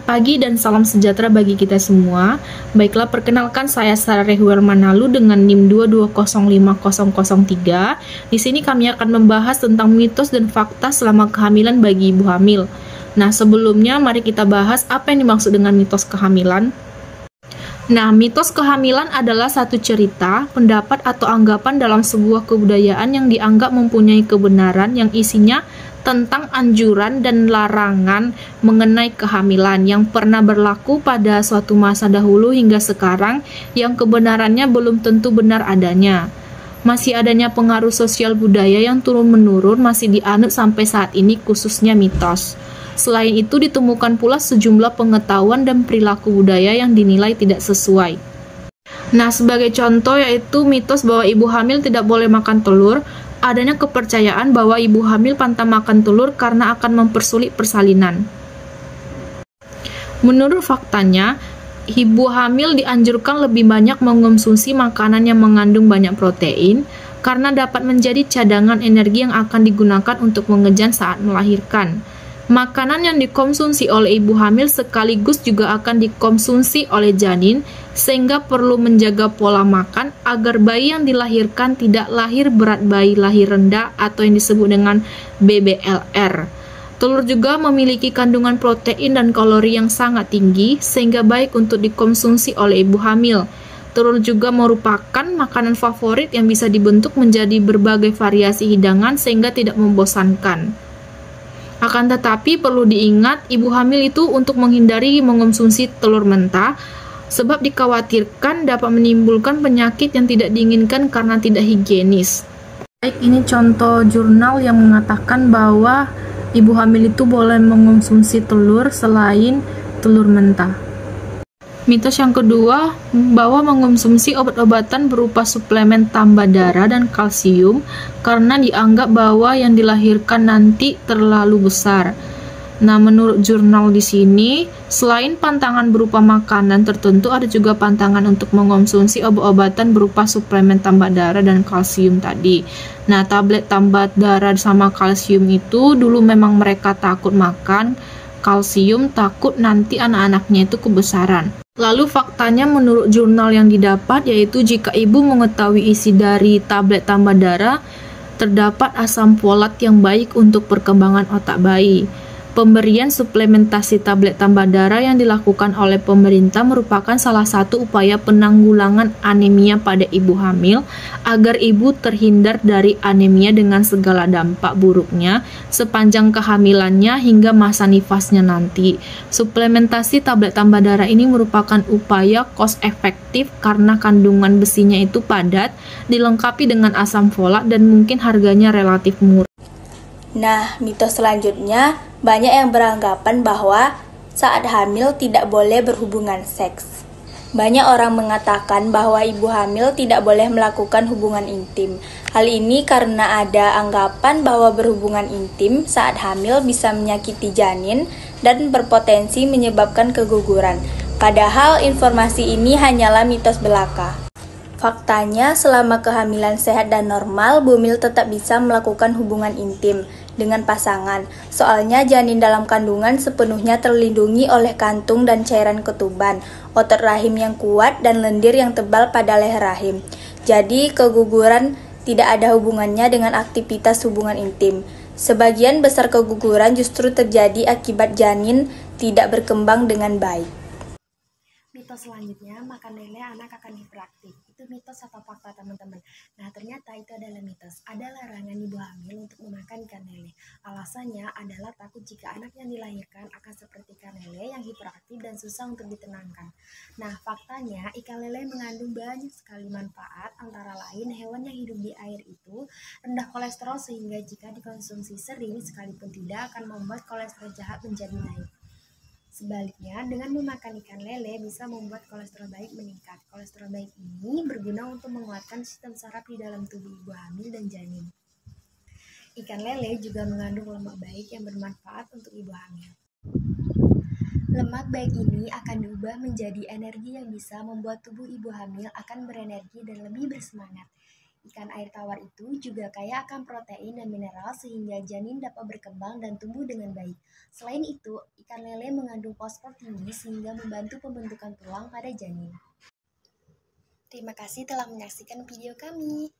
Pagi dan salam sejahtera bagi kita semua. Baiklah, perkenalkan saya Sarah Rehuel Manalu dengan NIM 2205003. Di sini kami akan membahas tentang mitos dan fakta selama kehamilan bagi ibu hamil. Nah, sebelumnya mari kita bahas apa yang dimaksud dengan mitos kehamilan. Nah, mitos kehamilan adalah satu cerita, pendapat atau anggapan dalam sebuah kebudayaan yang dianggap mempunyai kebenaran yang isinya tentang anjuran dan larangan mengenai kehamilan yang pernah berlaku pada suatu masa dahulu hingga sekarang yang kebenarannya belum tentu benar adanya. Masih adanya pengaruh sosial budaya yang turun-menurun masih dianut sampai saat ini, khususnya mitos. Selain itu ditemukan pula sejumlah pengetahuan dan perilaku budaya yang dinilai tidak sesuai. Nah, sebagai contoh yaitu mitos bahwa ibu hamil tidak boleh makan telur. Adanya kepercayaan bahwa ibu hamil pantang makan telur karena akan mempersulit persalinan. Menurut faktanya, ibu hamil dianjurkan lebih banyak mengonsumsi makanan yang mengandung banyak protein karena dapat menjadi cadangan energi yang akan digunakan untuk mengejan saat melahirkan. Makanan yang dikonsumsi oleh ibu hamil sekaligus juga akan dikonsumsi oleh janin, sehingga perlu menjaga pola makan agar bayi yang dilahirkan tidak lahir berat bayi lahir rendah atau yang disebut dengan BBLR. Telur juga memiliki kandungan protein dan kalori yang sangat tinggi, sehingga baik untuk dikonsumsi oleh ibu hamil. Telur juga merupakan makanan favorit yang bisa dibentuk menjadi berbagai variasi hidangan sehingga tidak membosankan. Akan tetapi perlu diingat, ibu hamil itu untuk menghindari mengonsumsi telur mentah, sebab dikhawatirkan dapat menimbulkan penyakit yang tidak diinginkan karena tidak higienis. Baik, ini contoh jurnal yang mengatakan bahwa ibu hamil itu boleh mengonsumsi telur selain telur mentah. Mitos yang kedua, bahwa mengonsumsi obat-obatan berupa suplemen tambah darah dan kalsium karena dianggap bahwa yang dilahirkan nanti terlalu besar. Nah, menurut jurnal di sini, selain pantangan berupa makanan tertentu, ada juga pantangan untuk mengonsumsi obat-obatan berupa suplemen tambah darah dan kalsium tadi. Nah, tablet tambah darah sama kalsium itu dulu memang mereka takut makan kalsium, takut nanti anak-anaknya itu kebesaran. Lalu faktanya menurut jurnal yang didapat yaitu jika ibu mengetahui isi dari tablet tambah darah, terdapat asam folat yang baik untuk perkembangan otak bayi. Pemberian suplementasi tablet tambah darah yang dilakukan oleh pemerintah merupakan salah satu upaya penanggulangan anemia pada ibu hamil agar ibu terhindar dari anemia dengan segala dampak buruknya sepanjang kehamilannya hingga masa nifasnya nanti. Suplementasi tablet tambah darah ini merupakan upaya cost efektif karena kandungan besinya itu padat, dilengkapi dengan asam folat dan mungkin harganya relatif murah. Nah, mitos selanjutnya, banyak yang beranggapan bahwa saat hamil tidak boleh berhubungan seks. Banyak orang mengatakan bahwa ibu hamil tidak boleh melakukan hubungan intim. Hal ini karena ada anggapan bahwa berhubungan intim saat hamil bisa menyakiti janin dan berpotensi menyebabkan keguguran. Padahal informasi ini hanyalah mitos belaka. Faktanya, selama kehamilan sehat dan normal, Bu Hamil tetap bisa melakukan hubungan intim dengan pasangan. Soalnya janin dalam kandungan sepenuhnya terlindungi oleh kantung dan cairan ketuban, otot rahim yang kuat, dan lendir yang tebal pada leher rahim. Jadi, keguguran tidak ada hubungannya dengan aktivitas hubungan intim. Sebagian besar keguguran justru terjadi akibat janin tidak berkembang dengan baik. Mitos selanjutnya, makan lele anak akan hiperaktif. Itu mitos atau fakta, teman-teman? Nah, ternyata itu adalah mitos. Ada larangan ibu hamil untuk memakan ikan lele. Alasannya adalah takut jika anak yang dilahirkan akan seperti ikan lele yang hiperaktif dan susah untuk ditenangkan. Nah, faktanya ikan lele mengandung banyak sekali manfaat, antara lain hewan yang hidup di air itu rendah kolesterol sehingga jika dikonsumsi sering sekalipun tidak akan membuat kolesterol jahat menjadi naik. Sebaliknya, dengan memakan ikan lele bisa membuat kolesterol baik meningkat. Kolesterol baik ini berguna untuk menguatkan sistem saraf di dalam tubuh ibu hamil dan janin. Ikan lele juga mengandung lemak baik yang bermanfaat untuk ibu hamil. Lemak baik ini akan diubah menjadi energi yang bisa membuat tubuh ibu hamil akan berenergi dan lebih bersemangat. Ikan air tawar itu juga kaya akan protein dan mineral sehingga janin dapat berkembang dan tumbuh dengan baik. Selain itu, ikan lele mengandung fosfor tinggi sehingga membantu pembentukan tulang pada janin. Terima kasih telah menyaksikan video kami.